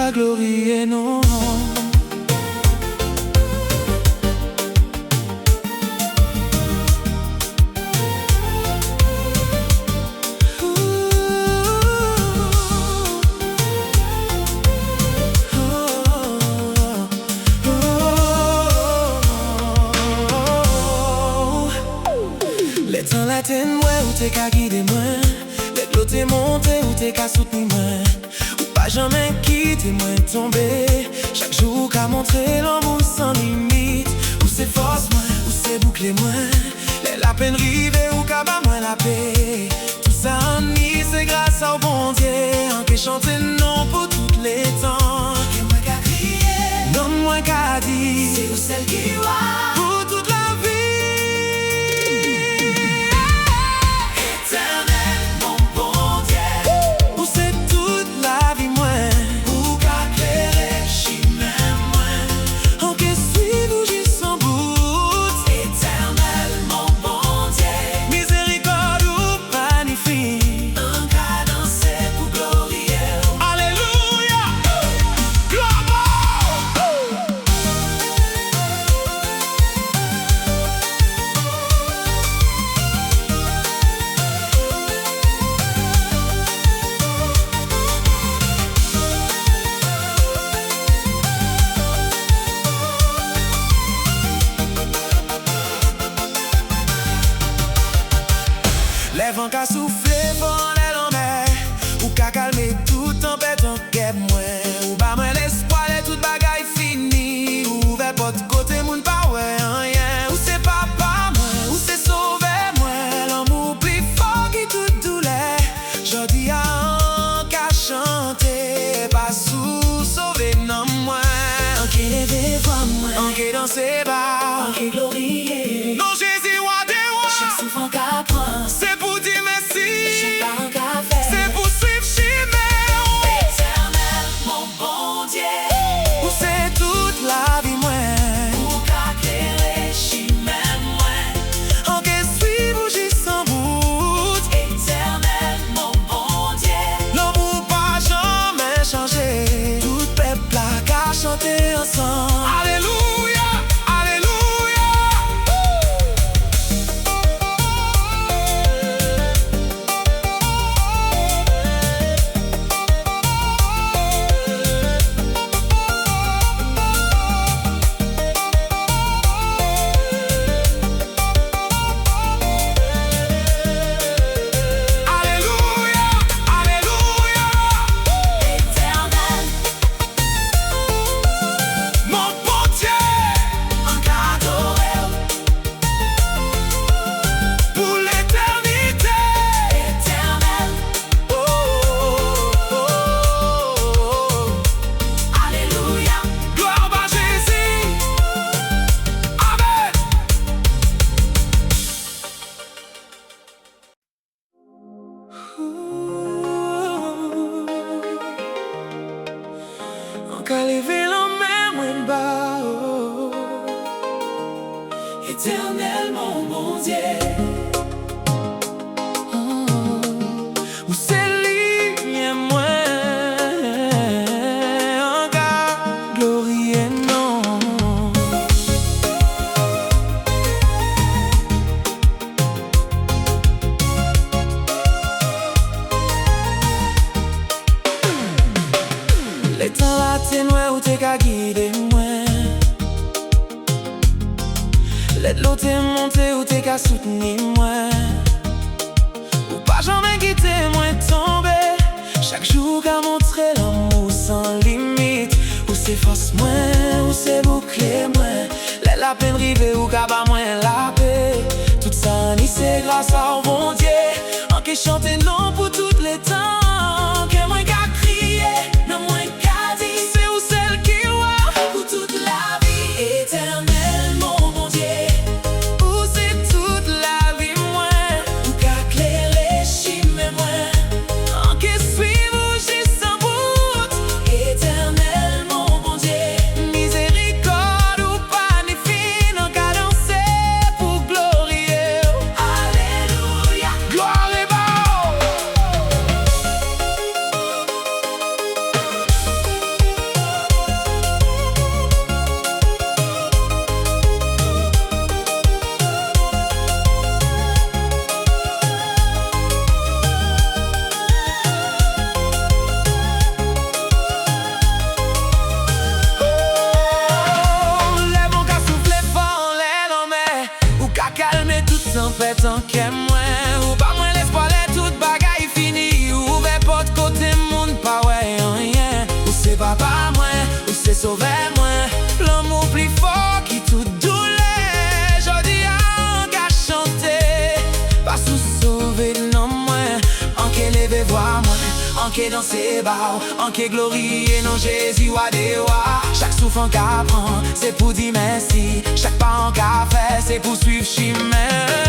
qu'à glorier non. Les temps latin, ouais, ou t'es qu'à guider moi. Les l'eau t'es monté, ou t'es qu'à soutenir moi. Ou pas jamais quitter moi tomber. Chaque jour qu'à montrer l'amour sans limite. Ou c'est force moi, ou c'est boucler moi. La peine rivée, ou qu'à bas moi la paix. Tout ça en ni, c'est grâce au bon Dieu. En que chanter non pour tous les temps. Que moi qu'à crier, non moi qu'à dire. C'est où celle qui voit. Pour toute la vie. Les vents qu'a soufflé pour les lambert. Ou qu'a calmé tout tempête en guerre moins. Ou bas moins l'espoir et toute bagaille finie. Ouvert porte côté moun pas ouais rien. Ou c'est papa moi, ou c'est sauver moi. L'amour plus fort qui toute douleur. Jodi a un qu'a chanté. Pas sous sauver non moi. En qui rêver voir moi. En qui danser bas. En qui glorier. Non Jésus wa de wa. Chaque souffle qu'a prend. C'est pour dire merci. C'est pour suivre chimère. Éternel, mon bon Dieu. Où c'est toute la vie moi. Ou qu'a clairé chimère moi. En que suivre ou j'y sans bout. Éternel, mon bon Dieu. L'amour pas jamais changé. Tout peuple a qu'à chanter ensemble. Alléluia, alléluia. Qu'à lever la main moins bas. Éternel, mon bon Dieu. Où c'est lui moi. En qu'à glorier non. Les temps latin ouais ou t'es qu'à guider moi. Les l'eau t'es monté ou t'es qu'à soutenir moi. Ou pas jamais quitter moi tomber. Chaque jour qu'à montrer l'amour sans limite. Ou c'est force moi, ou c'est boucler moi. La peine rivée ou qu'à bas moi la paix. Tout ça ni c'est grâce au bon Dieu. En qui chanter non pour tous les temps. Que moi qu'à crier, non moi qu'à dire. C'est où celle qui voit Pour toute la vie. Éternel, mon bon Dieu. où c'est toute la vie moi. Ou qu'a clairé chimère moi. En qui suivre j'y sans bout. Éternel, mon bon Dieu. Miséricorde ou pas ni fin en qu'à danser. tempête en qu'est moins. Ou pas moins l'espoir, les toute bagaille fini. Ouvert porte côté monde, pas ouais, rien. Ou c'est papa moins, ou c'est sauver moins. L'amour plus fort qui tout douleur. Jodi en qu'à chanter, pas sous sauver non moins. En qu'elle levé voir moins, en qu'elle dans ses bas, en qu'elle glorieux non Jésus ou Adéwa. Chaque souffle en qu'à prend, c'est pour dire merci. Chaque pas en qu'à faire, c'est pour suivre chemin.